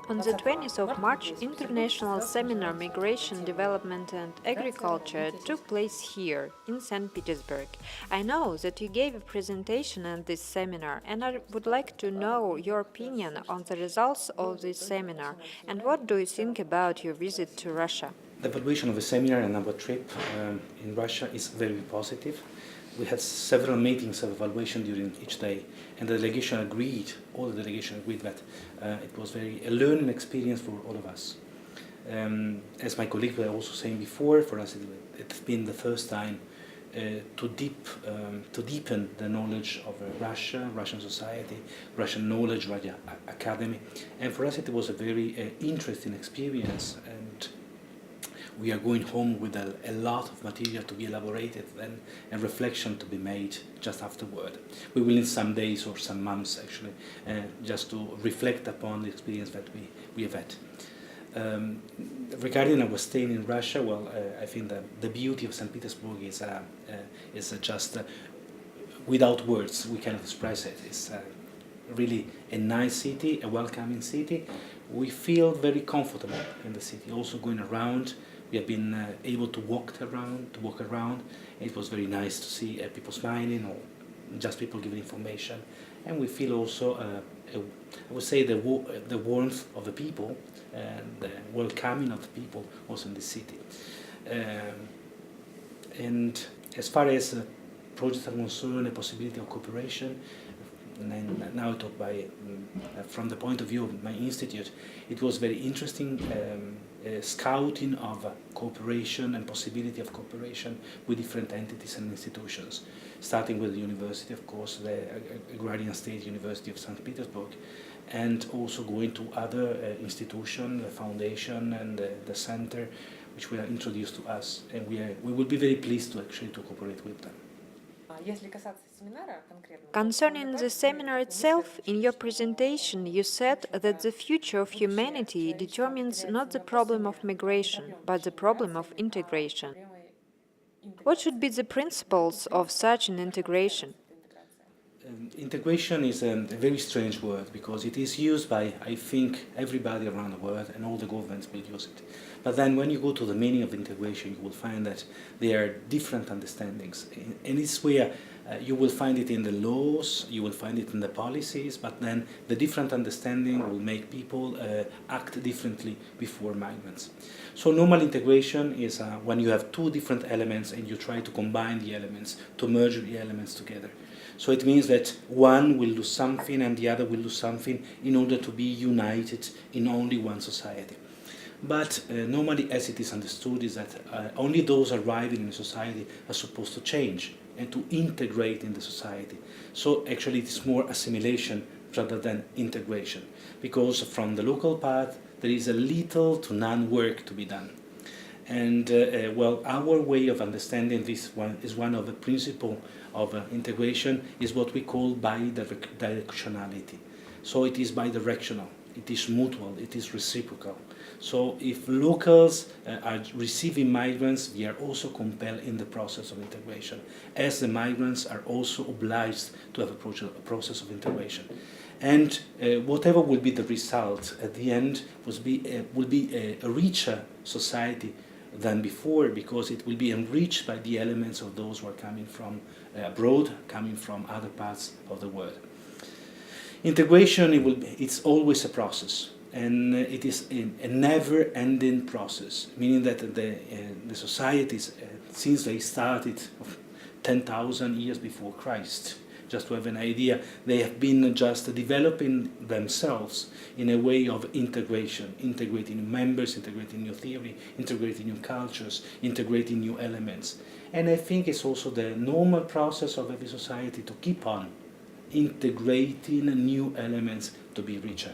On the 20th of March, International Seminar Migration, Development and Agriculture took place here, in St. Petersburg. I know that you gave a presentation at this seminar, and I would like to know your opinion on the results of this seminar, and what do you think about your visit to Russia? The evaluation of the seminar and our trip in Russia is very positive. We had several meetings of evaluation during each day, and the delegation agreed, all the delegation agreed that it was a learning experience for all of us. As my colleagues were also saying before, for us it's been the first time to deepen the knowledge of Russia, Russian society, Russian knowledge, Russian academy, and for us it was a very interesting experience. And we are going home with a lot of material to be elaborated and reflection to be made just afterward. We will need some days or some months actually just to reflect upon the experience that we have had. Regarding our stay in Russia, well, I think that the beauty of St. Petersburg is just without words we cannot express it. It's really a nice city, a welcoming city. We feel very comfortable in the city. Also going around, we have been able to walk around. It was very nice to see people smiling or just people giving information. And we feel also, I would say, the warmth of the people and the welcoming of the people also in the city. And as far as projects are concerned, the possibility of cooperation, and now I talk from the point of view of my institute, it was very interesting scouting of cooperation and possibility of cooperation with different entities and institutions, starting with the university, of course, the Agrarian State University of St. Petersburg, and also going to other institutions, the foundation and the center, which were introduced to us, and we will be very pleased to cooperate with them. Concerning the seminar itself, in your presentation you said that the future of humanity determines not the problem of migration, but the problem of integration. What should be the principles of such an integration? Integration is a very strange word because it is used by, I think, everybody around the world, and all the governments will use it. But then when you go to the meaning of integration, you will find that there are different understandings. And it's where you will find it in the laws, you will find it in the policies, but then the different understanding will make people act differently before migrants. So normal integration is when you have two different elements and you try to combine the elements, to merge the elements together. So it means that one will do something and the other will do something in order to be united in only one society. But normally, as it is understood, is that only those arriving in society are supposed to change and to integrate in the society. So actually it is more assimilation rather than integration, because from the local part there is a little to none work to be done. And well, our way of understanding this one is one of the principles of integration is what we call bidirectionality. So it is bidirectional, it is mutual, it is reciprocal. So if locals are receiving migrants, we are also compelled in the process of integration, as the migrants are also obliged to have a process of integration. And whatever will be the result at the end will be a richer society than before, because it will be enriched by the elements of those who are coming from abroad, coming from other parts of the world. Integration, it's always a process, and it is a never-ending process, meaning that the societies, since they started 10,000 years before Christ, just to have an idea, they have been just developing themselves in a way of integration, integrating members, integrating new theory, integrating new cultures, integrating new elements. And I think it's also the normal process of every society to keep on integrating new elements to be richer.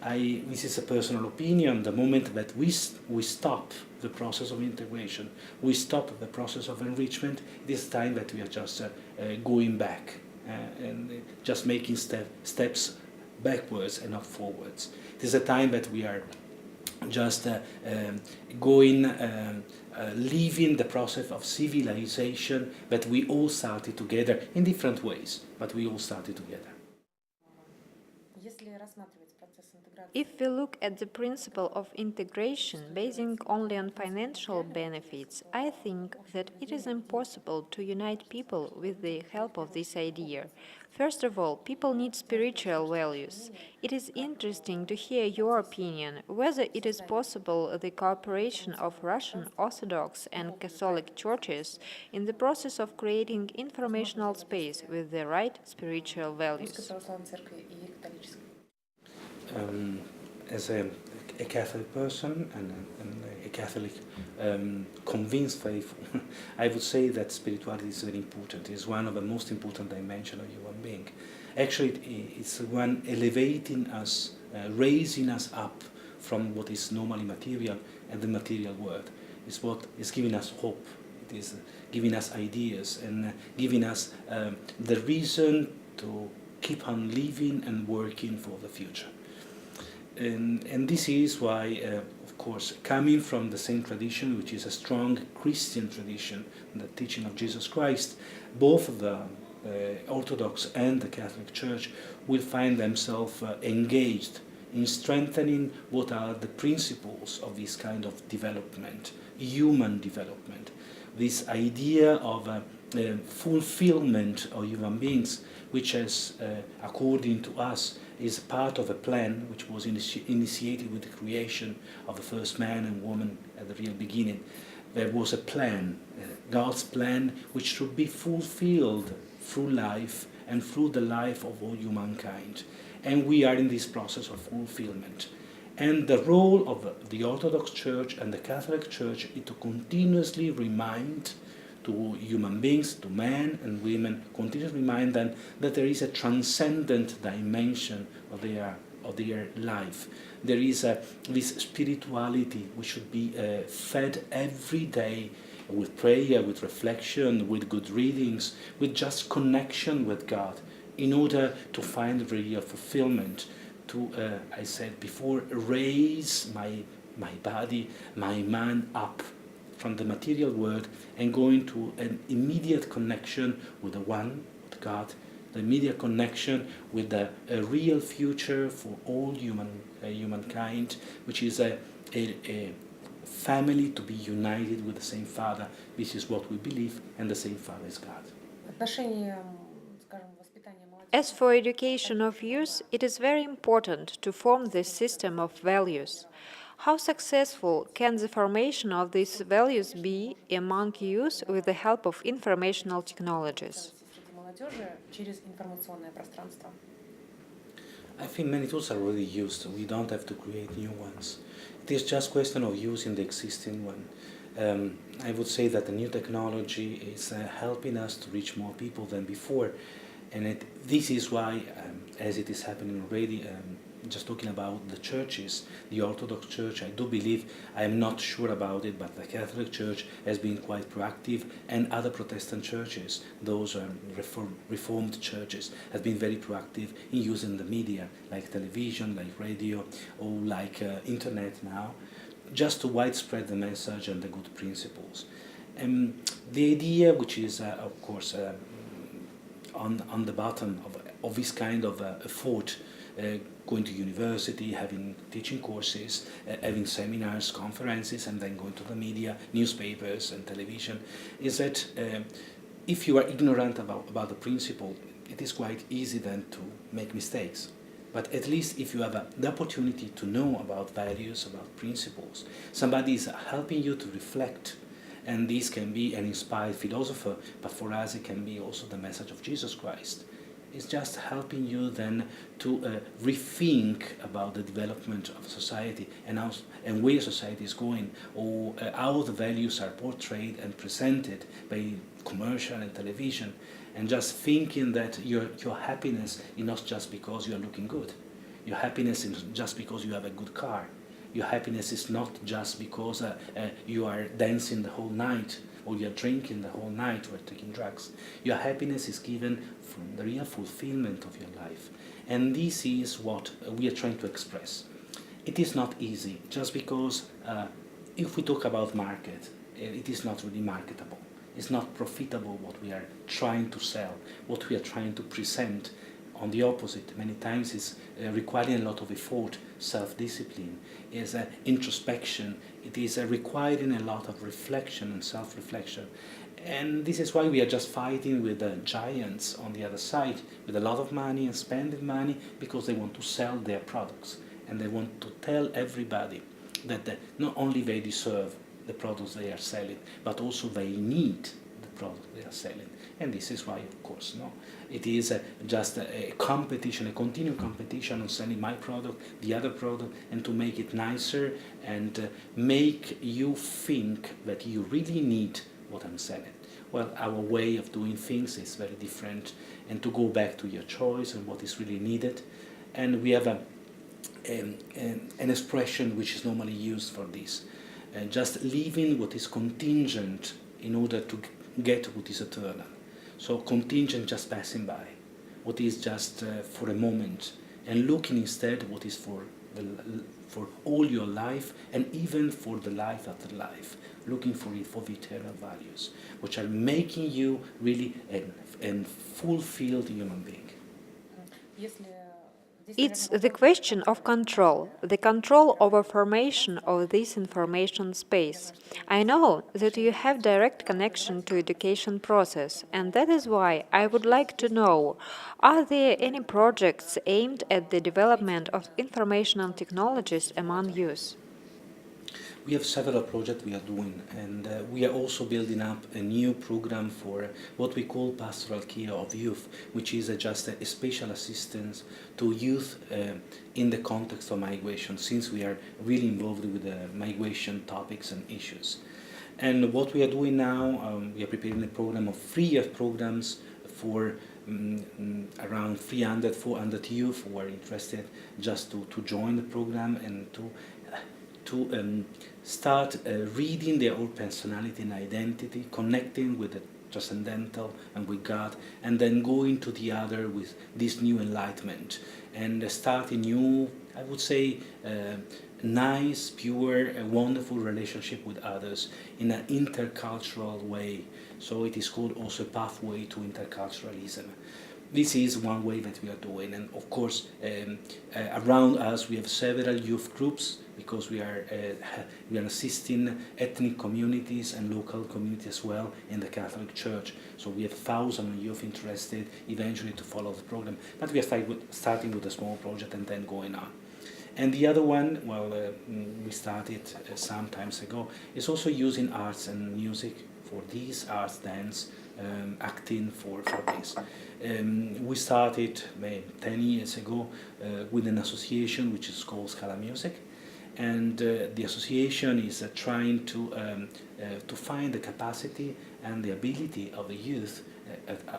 This is a personal opinion. The moment that we stop the process of integration, we stop the process of enrichment, it is time that we are just going back and just making steps backwards and not forwards. It is a time that we are just leaving the process of civilization that we all started together in different ways, but we all started together. If we look at the principle of integration basing only on financial benefits, I think that it is impossible to unite people with the help of this idea. First of all, people need spiritual values. It is interesting to hear your opinion whether it is possible the cooperation of Russian Orthodox and Catholic churches in the process of creating informational space with the right spiritual values. As a Catholic person and a Catholic convinced faithful, I would say that spirituality is very important. It's one of the most important dimensions of human being. Actually, it's one elevating us, raising us up from what is normally material and the material world. It's what is giving us hope. It is giving us ideas and giving us the reason to keep on living and working for the future. And this is why, of course, coming from the same tradition, which is a strong Christian tradition, the teaching of Jesus Christ, both the Orthodox and the Catholic Church will find themselves engaged in strengthening what are the principles of this kind of development, human development, this idea of fulfillment of human beings, which is, according to us, is part of a plan which was initiated with the creation of the first man and woman at the real beginning. There was a plan, God's plan, which should be fulfilled through life and through the life of all humankind. And we are in this process of fulfillment. And the role of the Orthodox Church and the Catholic Church is to continuously remind to human beings, to men and women, continuously remind them that there is a transcendent dimension of their life. There is this spirituality which should be fed every day with prayer, with reflection, with good readings, with just connection with God, in order to find real fulfillment, to, I said before, raise my body, my mind up from the material world and go into an immediate connection with the one, with God, the immediate connection with a real future for all humankind, which is a family to be united with the same Father. This is what we believe, and the same Father is God. As for education of youth, it is very important to form this system of values. How successful can the formation of these values be among youth with the help of informational technologies? I think many tools are already used. We don't have to create new ones. It is just a question of using the existing one. I would say that the new technology is helping us to reach more people than before. And this is why, as it is happening already, just talking about the churches, the Orthodox Church, I do believe, I am not sure about it, but the Catholic Church has been quite proactive, and other Protestant churches, those Reformed churches, have been very proactive in using the media, like television, like radio, or like internet now, just to widespread the message and the good principles. The idea, which is, of course, on the bottom of this kind of effort, going to university, having teaching courses, having seminars, conferences, and then going to the media, newspapers and television, is that if you are ignorant about the principle, it is quite easy then to make mistakes. But at least if you have the opportunity to know about values, about principles, somebody is helping you to reflect. And this can be an inspired philosopher, but for us it can be also the message of Jesus Christ. It's just helping you then to rethink about the development of society and where society is going, or how the values are portrayed and presented by commercial and television, and just thinking that your happiness is not just because you are looking good. Your happiness is just because you have a good car. Your happiness is not just because you are dancing the whole night, or you are drinking the whole night, or taking drugs. Your happiness is given from the real fulfillment of your life. And this is what we are trying to express. It is not easy, just because if we talk about market, it is not really marketable. It's not profitable what we are trying to sell, what we are trying to present. on the opposite, many times is requiring a lot of effort, self-discipline, is introspection, it is requiring a lot of reflection and self-reflection. And this is why we are just fighting with the giants on the other side, with a lot of money and spending money, because they want to sell their products. And they want to tell everybody that not only they deserve the products they are selling, but also they need the product they are selling. And this is why, of course, no, it is just a competition, a continued competition on selling my product, the other product, and to make it nicer and make you think that you really need what I'm selling. Well, our way of doing things is very different, and to go back to your choice and what is really needed. And we have an expression which is normally used for this. Just leaving what is contingent in order to get what is eternal. So contingent, just passing by, what is just for a moment, and looking instead what is for all your life, and even for the life after life, looking for it, for the eternal values, which are making you really a fulfilled human being. It's the question of control, the control over formation of this information space. I know that you have direct connection to education process, and that is why I would like to know, are there any projects aimed at the development of informational technologies among youth? We have several projects we are doing, and we are also building up a new program for what we call pastoral care of youth, which is just a special assistance to youth in the context of migration, since we are really involved with the migration topics and issues. And what we are doing now, we are preparing a program of 3-year programs for around 300, 400 youth who are interested just to join the program and to start reading their own personality and identity, connecting with the transcendental and with God, and then going to the other with this new enlightenment and start a new, I would say, nice, pure, wonderful relationship with others in an intercultural way. So it is called also a pathway to interculturalism. This is one way that we are doing, and of course around us we have several youth groups, because we are assisting ethnic communities and local communities as well in the Catholic Church. So we have thousands of youth interested eventually to follow the program, but we are starting with a small project and then going on. And the other one, well, we started some times ago, is also using arts and music for these, arts, dance, acting for this. We started 10 years ago with an association which is called Scalabrini, and the association is trying to find the capacity and the ability of the youth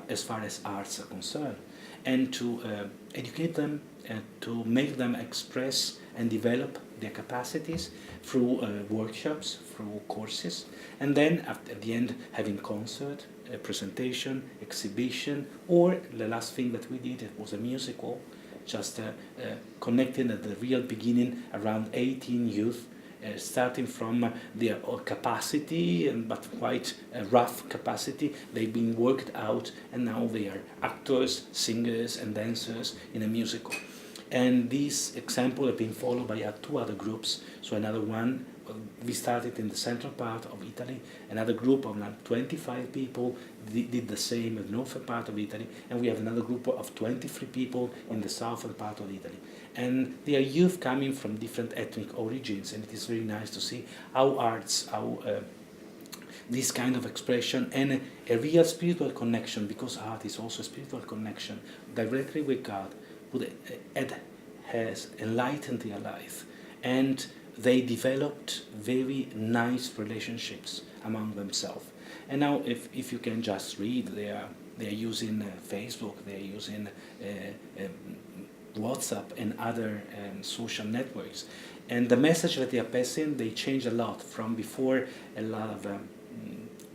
as far as arts are concerned, and to educate them and to make them express and develop their capacities through workshops, through courses, and then at the end having concert, a presentation, exhibition, or the last thing that we did was a musical, just connecting at the real beginning around 18 youth, starting from their capacity, but quite rough capacity. They've been worked out, and now they are actors, singers, and dancers in a musical. And this example have been followed by 2 other groups. So another one, we started in the central part of Italy. Another group of 25 people did the same in the northern part of Italy. And we have another group of 23 people in the southern part of Italy. And they are youth coming from different ethnic origins. And it is very nice to see how arts, how this kind of expression and a real spiritual connection, because art is also a spiritual connection directly with God, has enlightened their life, and they developed very nice relationships among themselves. And now, if you can just read, they are using Facebook, they are using WhatsApp and other social networks, and the message that they are passing, they change a lot from before. A lot of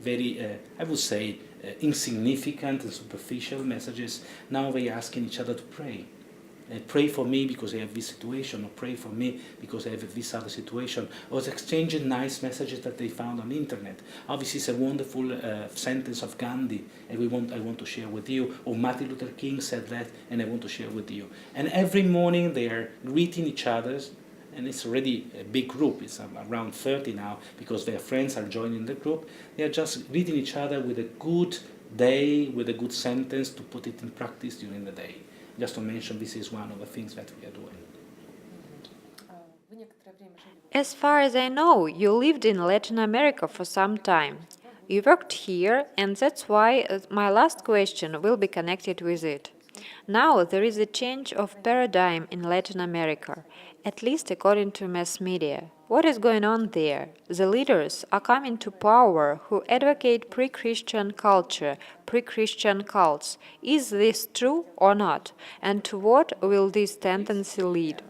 very, I would say, insignificant and superficial messages. Now they are asking each other to pray. pray for me because I have this situation, or pray for me because I have this other situation, or exchanging nice messages that they found on the internet. Obviously, it's a wonderful sentence of Gandhi, and I want to share with you, or Martin Luther King said that, and I want to share with you. And every morning they are greeting each other, and it's already a big group, it's around 30 now, because their friends are joining the group. They are just greeting each other with a good day, with a good sentence to put it in practice during the day. Just to mention, this is one of the things that we are doing. As far as I know, you lived in Latin America for some time. You worked here, and that's why my last question will be connected with it. Now there is a change of paradigm in Latin America, at least according to mass media. What is going on there? The leaders are coming to power who advocate pre-Christian culture, pre-Christian cults. Is this true or not? And to what will this tendency lead?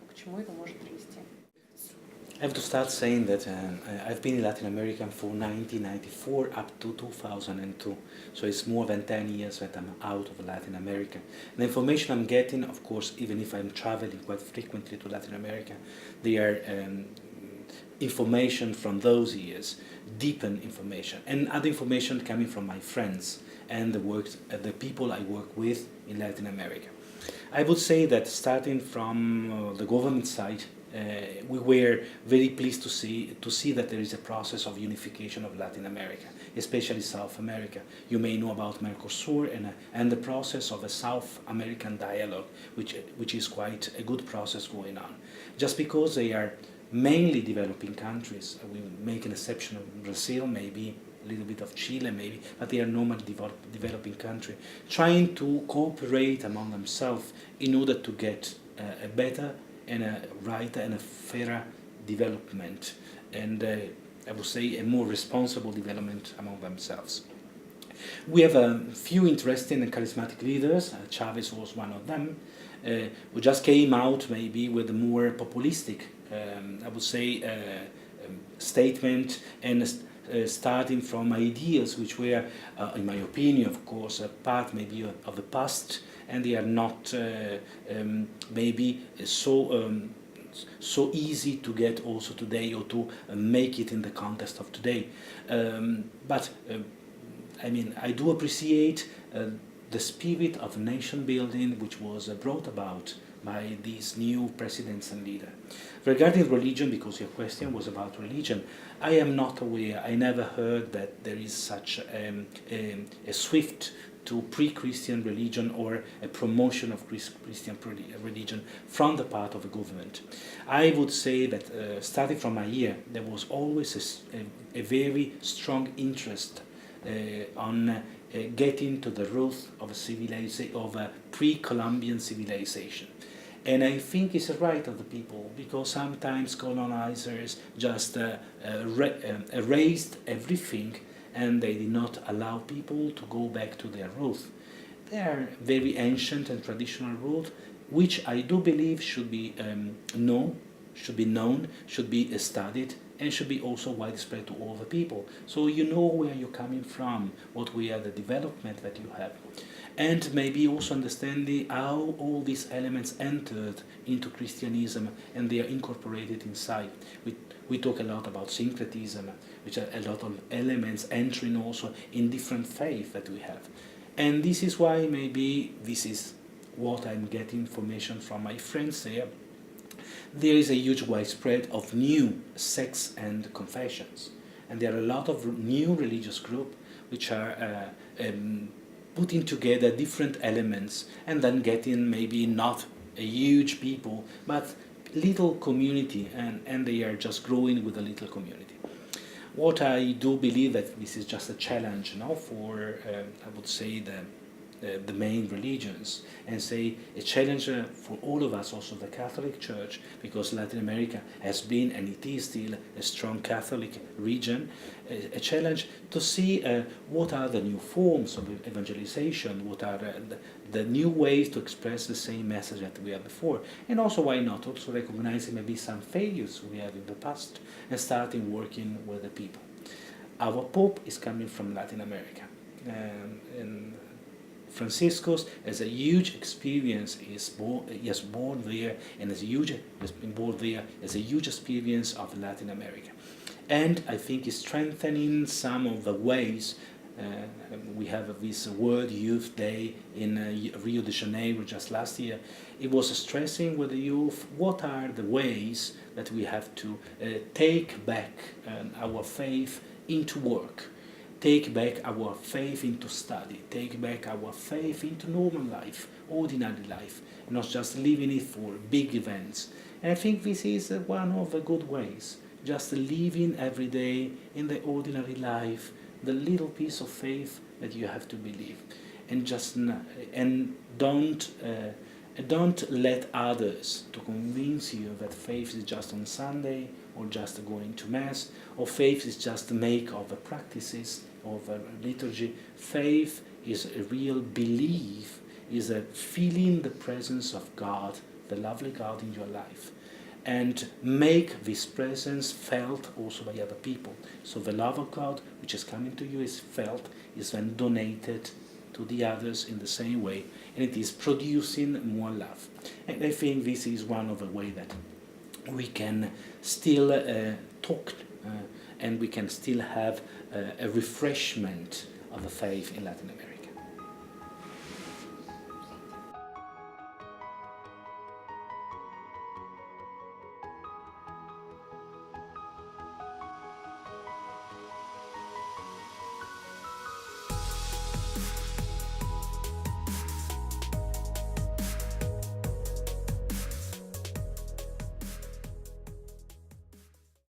I have to start saying that I've been in Latin America from 1994 up to 2002. So it's more than 10 years that I'm out of Latin America. The information I'm getting, of course, even if I'm traveling quite frequently to Latin America, they are information from those years, deepen information, and other information coming from my friends and the people I work with in Latin America. I would say that starting from the government side, we were very pleased to see that there is a process of unification of Latin America, especially South America. You may know about Mercosur and the process of a South American dialogue, which is quite a good process going on. Just because they are mainly developing countries, we make an exception of Brazil, maybe a little bit of Chile, maybe, but they are normally developing country, trying to cooperate among themselves in order to get a better and a right and a fairer development, and I would say a more responsible development among themselves. We have a few interesting and charismatic leaders. Chavez was one of them, who just came out maybe with a more populistic, I would say, statement, and starting from ideas which were, in my opinion, of course, a part maybe of the past, and they are not maybe so easy to get also today, or to make it in the context of today. But I mean, I do appreciate the spirit of nation building which was brought about by these new presidents and leaders. Regarding religion, because your question was about religion, I am not aware, I never heard that there is such a swift to pre-Christian religion or a promotion of Christian religion from the part of the government. I would say that starting from my year, there was always a very strong interest on getting to the root of a pre-Columbian civilization. And I think it's a right of the people, because sometimes colonizers just erased everything, and they did not allow people to go back to their roots. They are very ancient and traditional roots, which I do believe should be known, should be studied, and should be also widespread to all the people. So you know where you're coming from, what were the development that you have. And maybe also understanding how all these elements entered into Christianism and they are incorporated inside. We talk a lot about syncretism, which are a lot of elements entering also in different faiths that we have. And this is why maybe this is what I'm getting information from my friends there. There is a huge widespread of new sects and confessions. And there are a lot of new religious groups which are putting together different elements and then getting maybe not a huge people, but little community, and they are just growing with a little community. What I do believe that this is just a challenge, for I would say the main religions, and say a challenge for all of us, also the Catholic Church, because Latin America has been and it is still a strong Catholic region, a challenge to see what are the new forms of evangelization, what are the new ways to express the same message that we had before, and also why not also recognizing maybe some failures we had in the past and starting working with the people. Our Pope is coming from Latin America, and Francisco's has a huge experience. He is born there and has been born there, has a huge experience of Latin America. And I think he's strengthening some of the ways. We have this World Youth Day in Rio de Janeiro just last year. It was stressing with the youth what are the ways that we have to take back our faith into work, take back our faith into study, take back our faith into normal life, ordinary life, not just living it for big events. And I think this is one of the good ways, just living every day in the ordinary life, the little piece of faith that you have to believe, and don't let others to convince you that faith is just on Sunday or just going to mass, or faith is just the make of the practices of a liturgy. Faith is a real belief, is a feeling the presence of God, the lovely God in your life, and make this presence felt also by other people. So the love of God which is coming to you is felt, is then donated to the others in the same way, and it is producing more love. And I think this is one of the ways that we can still talk and we can still have a refreshment of the faith in Latin America.